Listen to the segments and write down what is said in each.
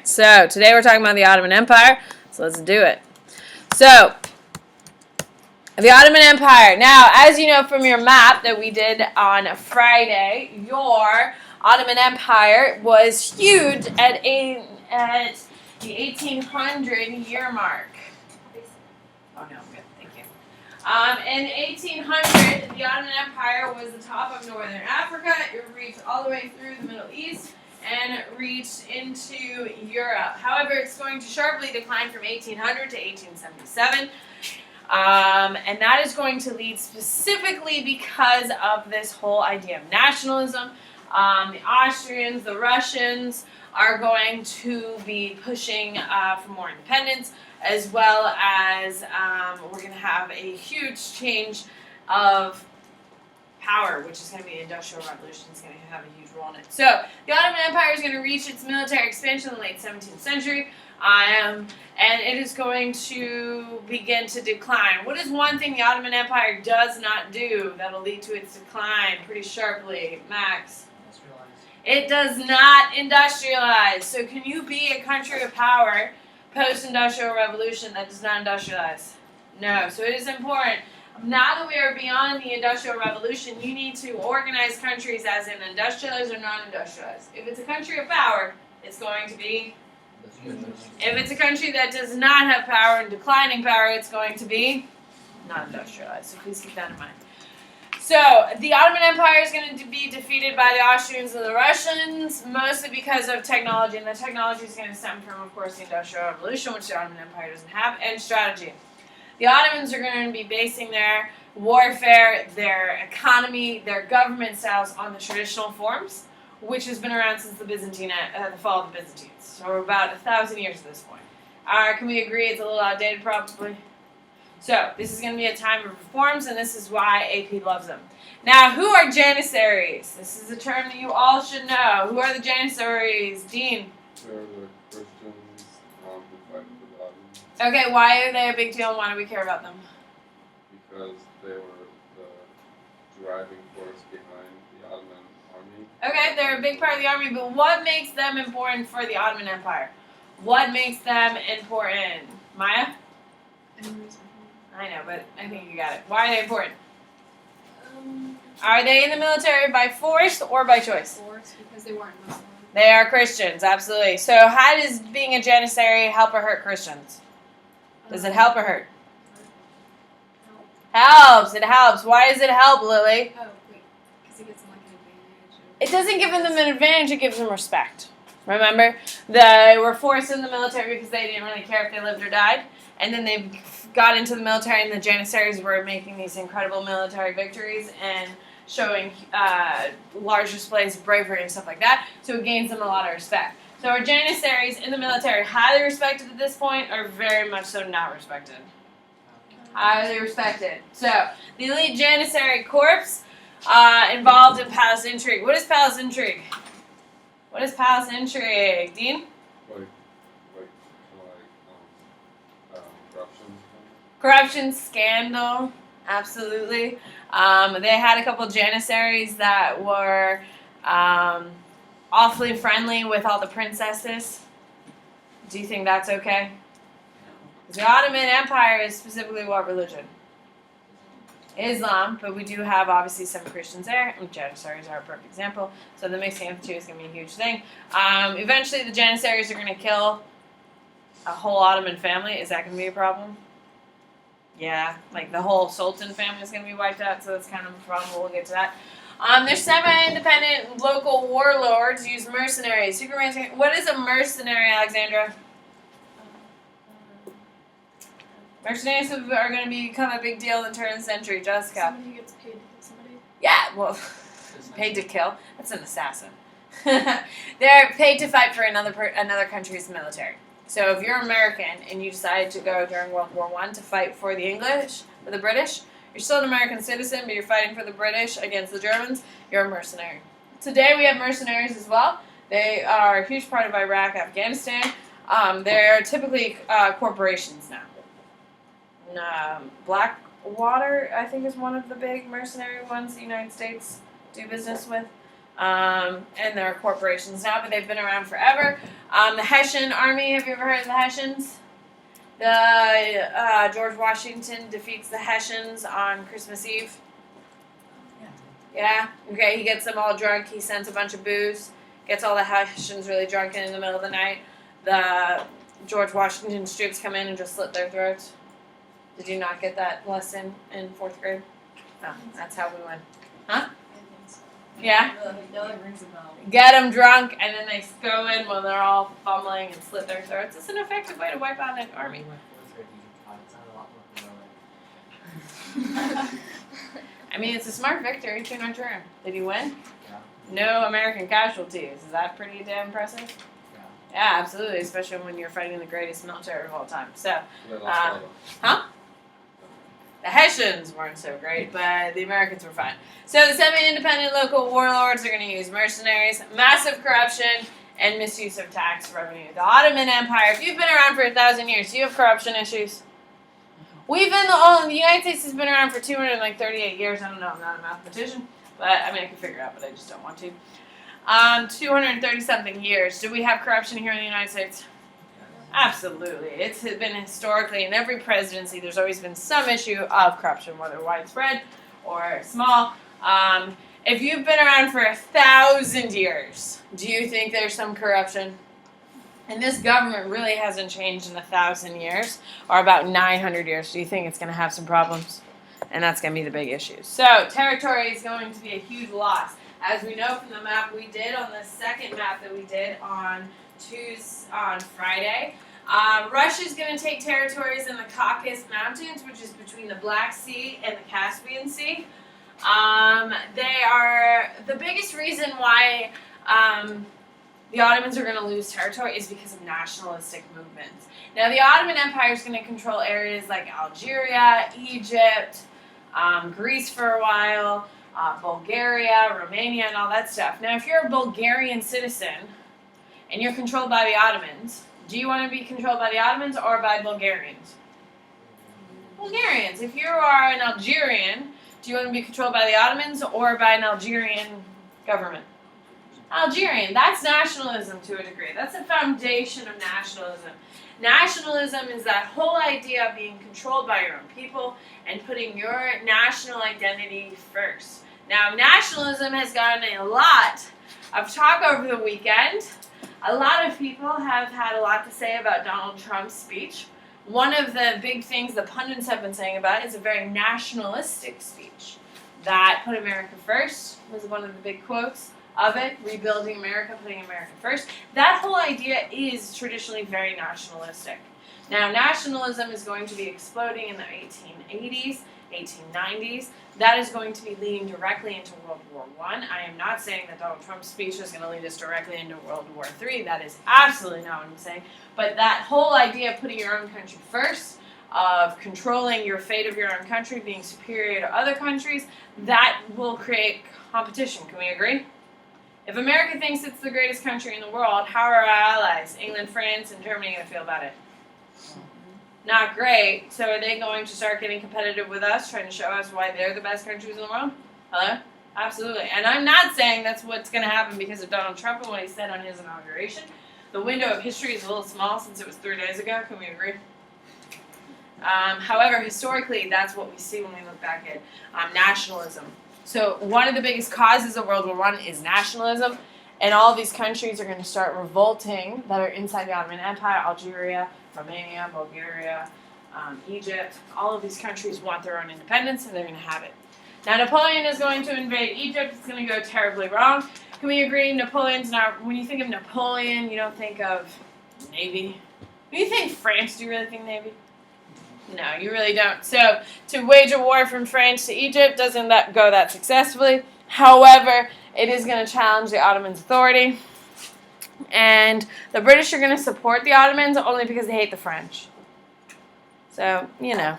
right, so today we're talking about the Ottoman Empire, so let's do it. So, the Ottoman Empire. Now, as you know from your map that we did on Friday, your Ottoman Empire was huge at the 1800 year mark. Oh no, I'm good, thank you. In 1800, the Ottoman Empire was the top of northern Africa. It reached all the way through the Middle East and reached into Europe. However, it's going to sharply decline from 1800 to 1877. And that is going to lead specifically because of this whole idea of nationalism. The Austrians, the Russians are going to be pushing for more independence, as well as we're going to have a huge change of power, which is going to be the Industrial Revolution. Is going to have a huge role in it. So the Ottoman Empire is going to reach its military expansion in the late 17th century. And it is going to begin to decline. What is one thing the Ottoman Empire does not do that'll lead to its decline pretty sharply, Max? It does not industrialize. So can you be a country of power post-industrial revolution that does not industrialize? No. So it is important. Now that we are beyond the industrial revolution, you need to organize countries as in industrialized or non-industrialized. If it's a country of power, it's going to be. If it's a country that does not have power and declining power, it's going to be non-industrialized. So please keep that in mind. So the Ottoman Empire is going to be defeated by the Austrians and the Russians, mostly because of technology. And the technology is going to stem from, of course, the Industrial Revolution, which the Ottoman Empire doesn't have, and strategy. The Ottomans are going to be basing their warfare, their economy, their government styles on the traditional forms, which has been around since the fall of the Byzantines. So we're about 1,000 years at this point. Can we agree it's a little outdated, probably? So this is going to be a time of reforms, and this is why AP loves them. Now, who are Janissaries? This is a term that you all should know. Who are the Janissaries? Dean? They're the Christians who fight for the Ottomans. Okay, why are they a big deal, and why do we care about them? Because they were the driving force behind the Ottoman army. Okay, they're a big part of the army, but what makes them important for the Ottoman Empire? What makes them important? Maya? I know, but I think you got it. Why are they important? Are they in the military by force or by choice? Force, because they weren't Muslim. They are Christians, absolutely. So how does being a Janissary help or hurt Christians? Does it help or hurt? Helps. It helps. Why does it help, Lily? Oh, wait. Because it gives them like an advantage. It doesn't give them an advantage. It gives them respect. Remember? They were forced in the military because they didn't really care if they lived or died. And then they got into the military, and the Janissaries were making these incredible military victories and showing large displays of bravery and stuff like that. So it gains them a lot of respect. So are Janissaries in the military highly respected at this point, or very much so not respected? Highly respected. So the elite Janissary corps involved in palace intrigue. What is palace intrigue? What is palace intrigue? Dean? Corruption, scandal, absolutely. They had a couple Janissaries that were awfully friendly with all the princesses. Do you think that's okay? The Ottoman Empire is specifically what religion? Islam, but we do have obviously some Christians there, and Janissaries are a perfect example. So the mixing of the two is going to be a huge thing. Eventually, the Janissaries are going to kill a whole Ottoman family. Is that going to be a problem? Yeah, like the whole Sultan family is going to be wiped out, so that's kind of a problem. We'll get to that. Their semi-independent local warlords use mercenaries. What is a mercenary, Alexandra? Mercenaries are going to become a big deal in the turn of the century. Jessica? Somebody who gets paid to kill somebody? Yeah, well, paid to kill. That's an assassin. They're paid to fight for another country's military. So if you're American and you decide to go during World War I to fight for the English, or the British, you're still an American citizen, but you're fighting for the British against the Germans, you're a mercenary. Today we have mercenaries as well. They are a huge part of Iraq, Afghanistan. They're typically corporations now. Blackwater, I think, is one of the big mercenary ones the United States do business with. And they're corporations now, but they've been around forever. The Hessian Army, have you ever heard of the Hessians? George Washington defeats the Hessians on Christmas Eve. Yeah? Okay, he gets them all drunk. He sends a bunch of booze, gets all the Hessians really drunk, and in the middle of the night, the George Washington's troops come in and just slit their throats. Did you not get that lesson in 4th grade? No, that's how we went. Huh? Yeah? No, it rings a bell. Get them drunk, and then they go in when they're all fumbling and slit their throats. It's an effective way to wipe out an army. I mean, it's a smart victory, to not true. Did he win? Yeah. No American casualties. Is that pretty damn impressive? Yeah. Yeah, absolutely, especially when you're fighting the greatest military of all time. So, They lost all of them. huh? The Hessians weren't so great, but the Americans were fine. So the semi-independent local warlords are going to use mercenaries, massive corruption, and misuse of tax revenue. The Ottoman Empire, if you've been around for 1,000 years, do you have corruption issues? The United States has been around for 238 years. I don't know, I'm not a mathematician, but I mean, I can figure it out, but I just don't want to. 230-something years. Do we have corruption here in the United States? Absolutely. It's been historically, in every presidency, there's always been some issue of corruption, whether widespread or small. If you've been around for 1,000 years, do you think there's some corruption? And this government really hasn't changed in 1,000 years, or about 900 years. Do you think it's going to have some problems? And that's going to be the big issue. So territory is going to be a huge loss. As we know from the map we did on the second map that we did on Friday, Russia's going to take territories in the Caucasus Mountains, which is between the Black Sea and the Caspian Sea. They are the biggest reason why the Ottomans are going to lose territory is because of nationalistic movements. Now, the Ottoman Empire is going to control areas like Algeria, Egypt, Greece for a while, Bulgaria, Romania, and all that stuff. Now, if you're a Bulgarian citizen and you're controlled by the Ottomans, do you want to be controlled by the Ottomans or by Bulgarians? Bulgarians. If you are an Algerian, do you want to be controlled by the Ottomans or by an Algerian government? Algerian. That's nationalism to a degree. That's the foundation of nationalism. Nationalism is that whole idea of being controlled by your own people and putting your national identity first. Now, nationalism has gotten a lot of talk over the weekend. A lot of people have had a lot to say about Donald Trump's speech. One of the big things the pundits have been saying about it is a very nationalistic speech. That put America first was one of the big quotes of it, rebuilding America, putting America first. That whole idea is traditionally very nationalistic. Now, nationalism is going to be exploding in the 1880s, 1890s. That is going to be leading directly into World War I. I am not saying that Donald Trump's speech is going to lead us directly into World War III. That is absolutely not what I'm saying. But that whole idea of putting your own country first, of controlling your fate of your own country, being superior to other countries, that will create competition. Can we agree? If America thinks it's the greatest country in the world, how are our allies, England, France, and Germany, going to feel about it? Not great. So are they going to start getting competitive with us, trying to show us why they're the best countries in the world? Hello? Absolutely. And I'm not saying that's what's going to happen because of Donald Trump and what he said on his inauguration. The window of history is a little small since it was 3 days ago. Can we agree? However, historically, that's what we see when we look back at nationalism. So one of the biggest causes of World War I is nationalism, and all these countries are going to start revolting that are inside the Ottoman Empire. Algeria, Romania, Bulgaria, Egypt. All of these countries want their own independence, and they're going to have it. Now, Napoleon is going to invade Egypt. It's going to go terribly wrong. Can we agree Napoleon's not... When you think of Napoleon, you don't think of Navy. When you think France, do you really think Navy? No, you really don't. So, to wage a war from France to Egypt doesn't go that successfully. However, it is going to challenge the Ottomans' authority. And the British are going to support the Ottomans only because they hate the French. So, you know.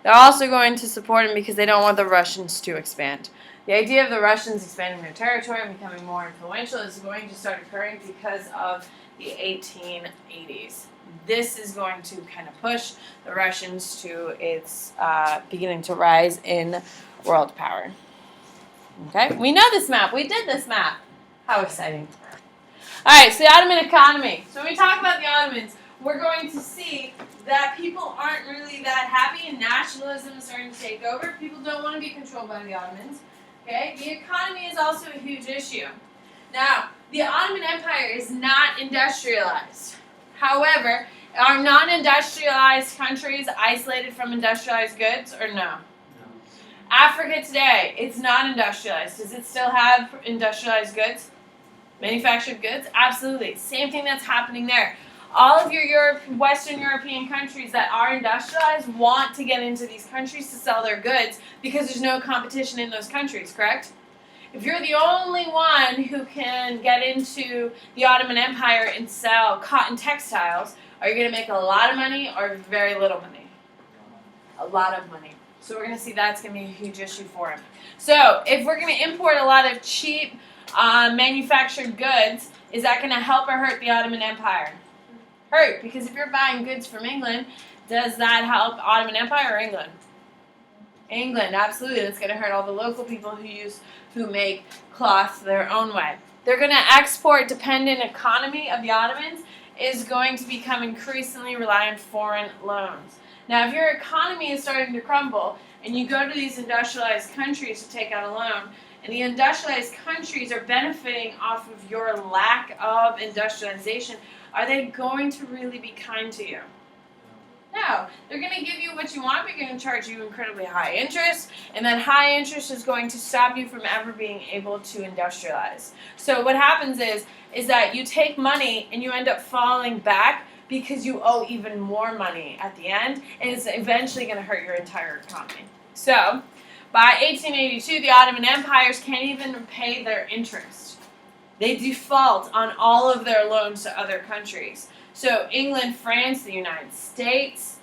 They're also going to support them because they don't want the Russians to expand. The idea of the Russians expanding their territory and becoming more influential is going to start occurring because of the 1880s. This is going to kind of push the Russians to its beginning to rise in world power. Okay, we know this map. We did this map. How exciting. All right, so the Ottoman economy. So when we talk about the Ottomans, we're going to see that people aren't really that happy and nationalism is starting to take over. People don't want to be controlled by the Ottomans. Okay, the economy is also a huge issue. Now, the Ottoman Empire is not industrialized. However, are non-industrialized countries isolated from industrialized goods or no? Africa today, it's not industrialized. Does it still have industrialized goods? Manufactured goods? Absolutely. Same thing that's happening there. All of your Western European countries that are industrialized want to get into these countries to sell their goods because there's no competition in those countries, correct? If you're the only one who can get into the Ottoman Empire and sell cotton textiles, are you going to make a lot of money or very little money? A lot of money. So we're going to see that's going to be a huge issue for him. So if we're going to import a lot of cheap manufactured goods, is that going to help or hurt the Ottoman Empire? Hurt, because if you're buying goods from England, does that help Ottoman Empire or England? England, absolutely. That's going to hurt all the local people who make cloth their own way. They're going to export-dependent economy of the Ottomans is going to become increasingly reliant on foreign loans. Now, if your economy is starting to crumble and you go to these industrialized countries to take out a loan, and the industrialized countries are benefiting off of your lack of industrialization, are they going to really be kind to you? No. They're going to give you what you want, but they're going to charge you incredibly high interest, and that high interest is going to stop you from ever being able to industrialize. So what happens is that you take money and you end up falling back because you owe even more money at the end, and it's eventually going to hurt your entire economy. So by 1882, the Ottoman empires can't even pay their interest. They default on all of their loans to other countries. So England, France, the United States,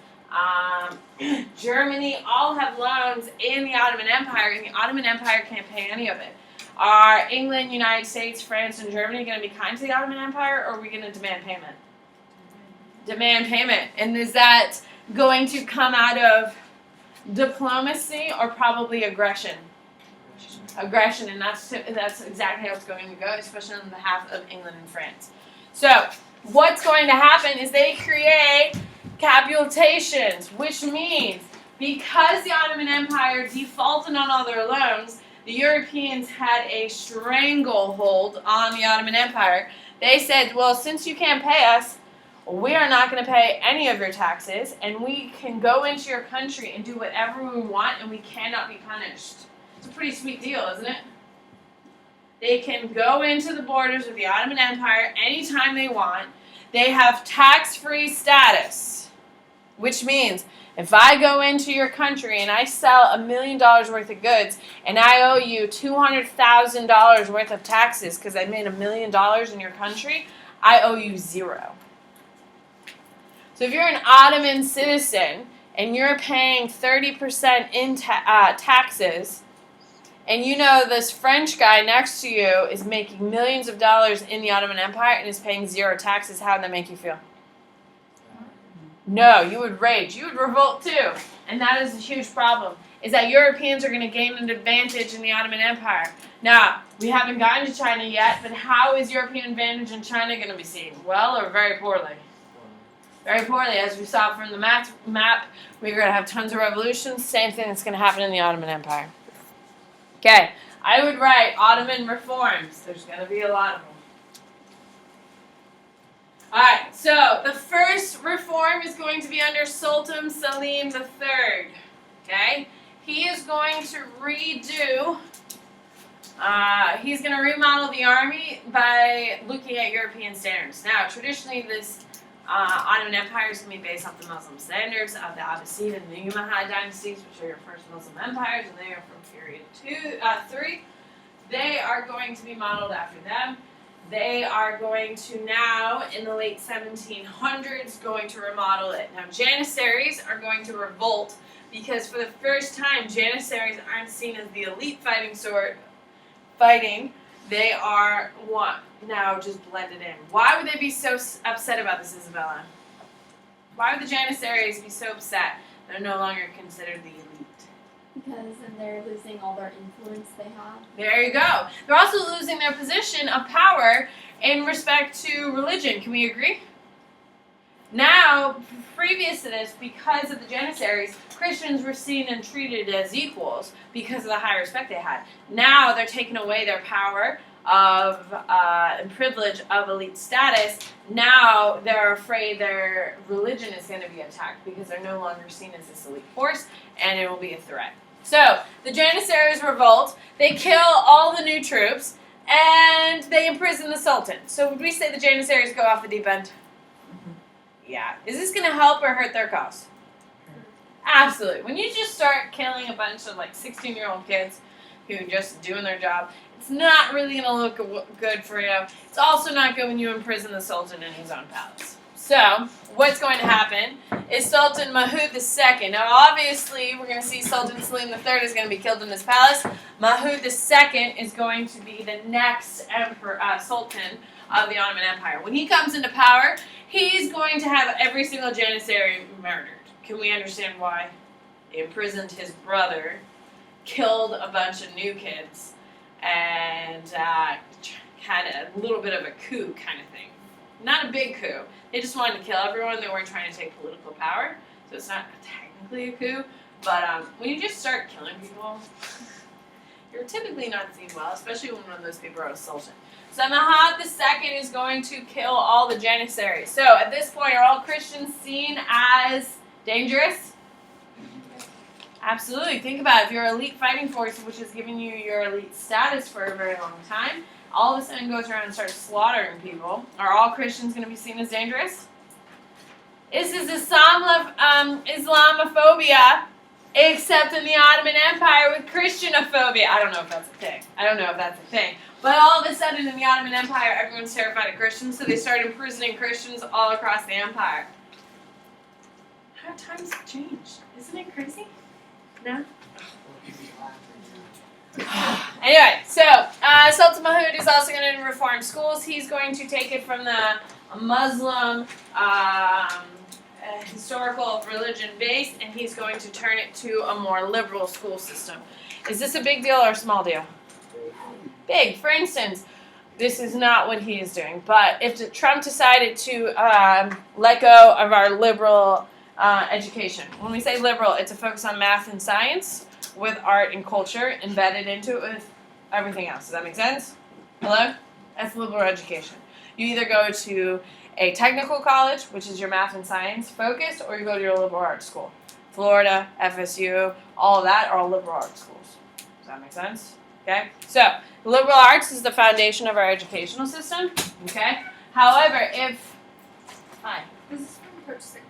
Germany, all have loans in the Ottoman Empire, and the Ottoman Empire can't pay any of it. Are England, United States, France, and Germany going to be kind to the Ottoman Empire, or are we going to demand payment? Demand payment. And is that going to come out of diplomacy or probably aggression? Aggression, and that's exactly how it's going to go, especially on behalf of England and France. So what's going to happen is they create capitulations, which means because the Ottoman Empire defaulted on all their loans, the Europeans had a stranglehold on the Ottoman Empire. They said, well, since you can't pay us, we are not going to pay any of your taxes, and we can go into your country and do whatever we want, and we cannot be punished. It's a pretty sweet deal, isn't it? They can go into the borders of the Ottoman Empire anytime they want. They have tax-free status, which means if I go into your country and I sell $1 million worth of goods and I owe you $200,000 worth of taxes because I made $1 million in your country, I owe you zero. So if you're an Ottoman citizen and you're paying 30% in taxes, and you know this French guy next to you is making millions of dollars in the Ottoman Empire and is paying zero taxes, how would that make you feel? No, you would rage. You would revolt too. And that is a huge problem, is that Europeans are going to gain an advantage in the Ottoman Empire. Now, we haven't gotten to China yet, but how is European advantage in China going to be seen? Well or very poorly? Very poorly. As we saw from the map, we're going to have tons of revolutions. Same thing that's going to happen in the Ottoman Empire. Okay, I would write Ottoman reforms. There's going to be a lot of them. Alright, so the first reform is going to be under Sultan Selim III. Okay, he is going to he's going to remodel the army by looking at European standards. Now, traditionally, this Ottoman Empire is going to be based off the Muslim standards of the Abbasid and the Umayyad dynasties, which are your first Muslim empires, and they are from period 3. They are going to be modeled after them. They are going to now, in the late 1700s, going to remodel it. Now, Janissaries are going to revolt because for the first time, Janissaries aren't seen as the elite fighting. They are now just blended in. Why would they be so upset about this, Isabella? Why would the Janissaries be so upset they're no longer considered the elite? Because then they're losing all their influence they have. There you go. They're also losing their position of power in respect to religion. Can we agree? Now, previous to this, because of the Janissaries, Christians were seen and treated as equals because of the high respect they had. Now they're taking away their power of and privilege of elite status. Now they're afraid their religion is going to be attacked because they're no longer seen as this elite force, and it will be a threat. So the Janissaries revolt. They kill all the new troops, and they imprison the Sultan. So would we say the Janissaries go off the deep end? Yeah. Is this going to help or hurt their cause? Absolutely. When you just start killing a bunch of 16-year-old kids who are just doing their job, it's not really going to look good for you. It's also not good when you imprison the Sultan in his own palace. So, what's going to happen is Sultan Mahmud II. Now, obviously, we're going to see Sultan Selim III is going to be killed in this palace. Mahmud II is going to be the next emperor, Sultan of the Ottoman Empire. When he comes into power, he's going to have every single Janissary murdered. Can we understand why? He imprisoned his brother, killed a bunch of new kids, and had a little bit of a coup kind of thing. Not a big coup. They just wanted to kill everyone. They weren't trying to take political power, so it's not technically a coup. But when you just start killing people, you're typically not seen well, especially when one of those people are a sultan. So Mahmud II is going to kill all the Janissaries. So at this point, are all Christians seen as dangerous? Absolutely. Think about it. If you're an elite fighting force, which has given you your elite status for a very long time, all of a sudden goes around and starts slaughtering people. Are all Christians going to be seen as dangerous? This is Islamophobia, except in the Ottoman Empire with Christianophobia. I don't know if that's a thing. But all of a sudden in the Ottoman Empire, everyone's terrified of Christians, so they started imprisoning Christians all across the empire. How times have changed. Isn't it crazy? No? Anyway, so Sultan Mahmud is also going to reform schools. He's going to take it from the Muslim historical religion base, and he's going to turn it to a more liberal school system. Is this a big deal or a small deal? Big. For instance, this is not what he is doing, but if Trump decided to let go of our liberal education, when we say liberal, it's a focus on math and science with art and culture embedded into it with everything else. Does that make sense? Hello? That's liberal education. You either go to a technical college, which is your math and science focused, or you go to your liberal arts school. Florida, FSU, all of that are all liberal arts schools. Does that make sense? Okay? So, liberal arts is the foundation of our educational system. Okay? However, if... Hi. This is from purchasing.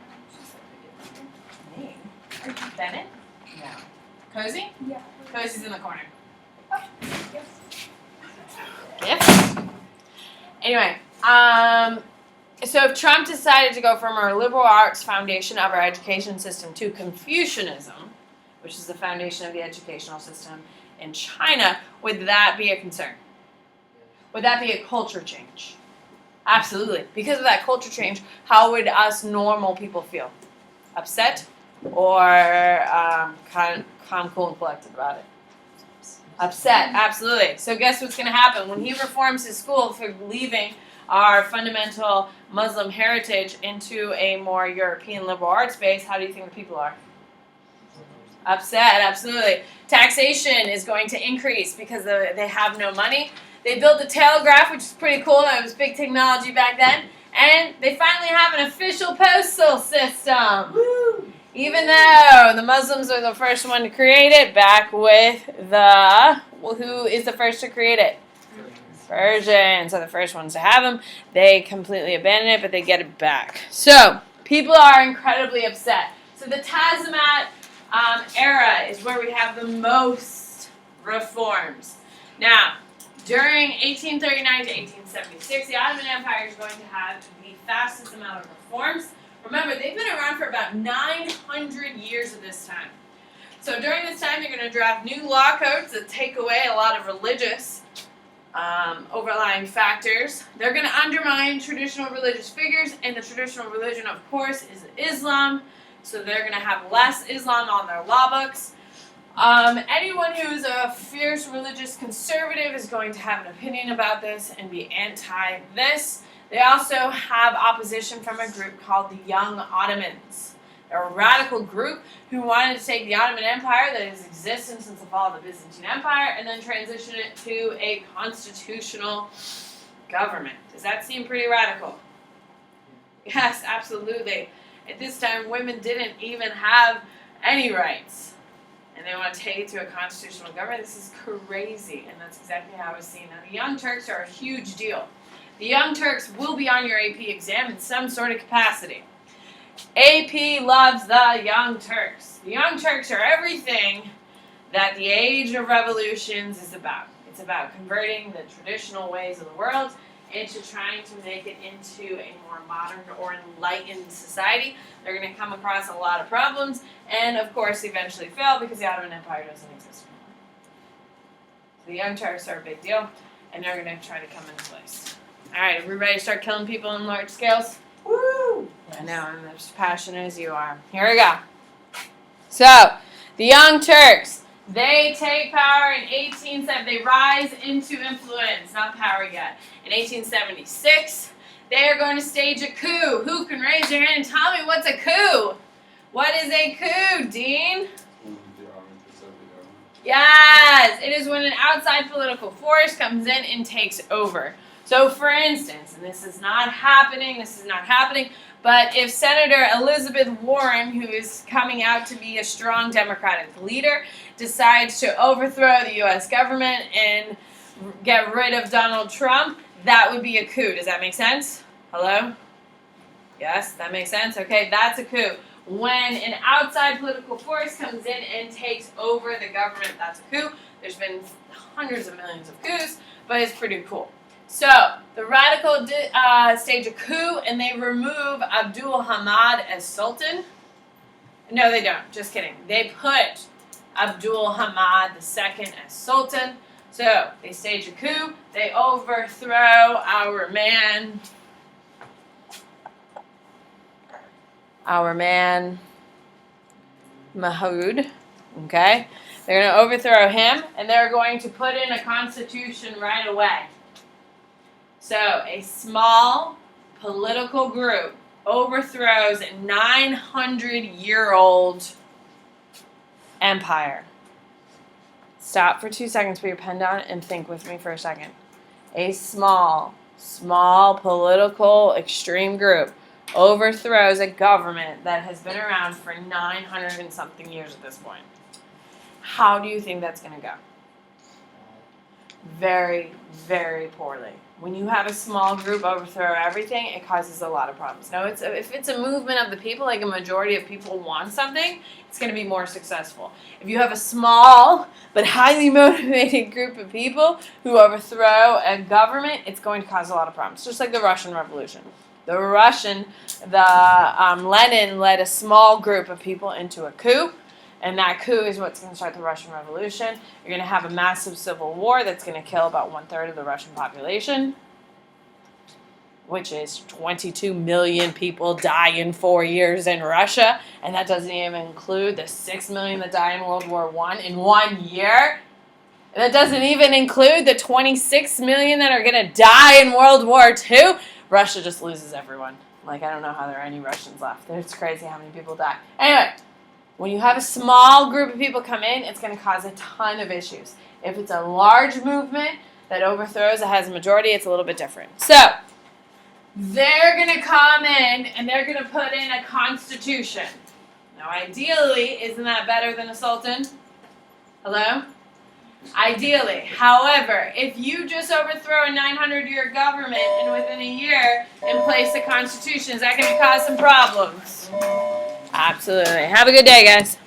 Me? Bennett? No. Cozy? Yeah. Cozy's in the corner. Oh, yes. Yes. Anyway, so if Trump decided to go from our liberal arts foundation of our education system to Confucianism, which is the foundation of the educational system in China, would that be a concern? Would that be a culture change? Absolutely. Because of that culture change, how would us normal people feel? Upset? Or calm, cool, and collected about it? Upset, absolutely. So guess what's going to happen? When he reforms his school for leaving our fundamental Muslim heritage into a more European liberal arts base, how do you think the people are? Upset, absolutely. Taxation is going to increase because they have no money. They built the telegraph, which is pretty cool. That was big technology back then. And they finally have an official postal system. Woo! Even though the Muslims are the first one to create it, back with who is the first to create it? Persians are the first ones to have them. They completely abandon it, but they get it back. So, people are incredibly upset. So the Tazimat era is where we have the most reforms. Now, during 1839 to 1876, the Ottoman Empire is going to have the fastest amount of reforms. Remember, they've been around for about 900 years at this time. So during this time, they're going to draft new law codes that take away a lot of religious overlying factors. They're going to undermine traditional religious figures, and the traditional religion, of course, is Islam. So they're going to have less Islam on their law books. Anyone who is a fierce religious conservative is going to have an opinion about this and be anti this. They also have opposition from a group called the Young Ottomans. They're a radical group who wanted to take the Ottoman Empire that has existed since the fall of the Byzantine Empire and then transition it to a constitutional government. Does that seem pretty radical? Yes, absolutely. At this time, women didn't even have any rights. And they want to take it to a constitutional government. This is crazy, and that's exactly how it's seen. Now, the Young Turks are a huge deal. The Young Turks will be on your AP exam in some sort of capacity. AP loves the Young Turks. The Young Turks are everything that the Age of Revolutions is about. It's about converting the traditional ways of the world into trying to make it into a more modern or enlightened society. They're going to come across a lot of problems and, of course, eventually fail because the Ottoman Empire doesn't exist anymore. So the Young Turks are a big deal, and they're going to try to come into place. All right, are we ready to start killing people on large scales? Woo! I know, I'm as passionate as you are. Here we go. So, the Young Turks, they take power in 1870. They rise into influence, not power yet. In 1876, they are going to stage a coup. Who can raise their hand and tell me what's a coup? What is a coup, Dean? Yes, it is when an outside political force comes in and takes over. So, for instance, and this is not happening, but if Senator Elizabeth Warren, who is coming out to be a strong Democratic leader, decides to overthrow the U.S. government and get rid of Donald Trump, that would be a coup. Does that make sense? Hello? Yes, that makes sense? Okay, that's a coup. When an outside political force comes in and takes over the government, that's a coup. There's been hundreds of millions of coups, but it's pretty cool. So, the radicals stage a coup, and they remove Abdul Hamid as Sultan. No, they don't. Just kidding. They put Abdul Hamid II as Sultan. So, they stage a coup. They overthrow our man Mahoud. Okay? They're going to overthrow him, and they're going to put in a constitution right away. So, a small political group overthrows a 900-year-old empire. Stop for 2 seconds, put your pen down, and think with me for a second. A small political extreme group overthrows a government that has been around for 900 and something years at this point. How do you think that's going to go? Very, very poorly. When you have a small group overthrow everything, it causes a lot of problems. Now, if it's a movement of the people, like a majority of people want something, it's going to be more successful. If you have a small but highly motivated group of people who overthrow a government, it's going to cause a lot of problems. Just like the Russian Revolution. Lenin led a small group of people into a coup. And that coup is what's going to start the Russian Revolution. You're going to have a massive civil war that's going to kill about 1/3 of the Russian population, which is 22 million people die in 4 years in Russia. And that doesn't even include the 6 million that die in World War I in 1 year. And that doesn't even include the 26 million that are going to die in World War II. Russia just loses everyone. Like, I don't know how there are any Russians left. It's crazy how many people die. Anyway. When you have a small group of people come in, it's going to cause a ton of issues. If it's a large movement that overthrows, that has a majority, it's a little bit different. So, they're going to come in and they're going to put in a constitution. Now, ideally, isn't that better than a sultan? Hello? Ideally. However, if you just overthrow a 900-year government and within a year in place the constitution, is that going to cause some problems? Absolutely. Have a good day, guys.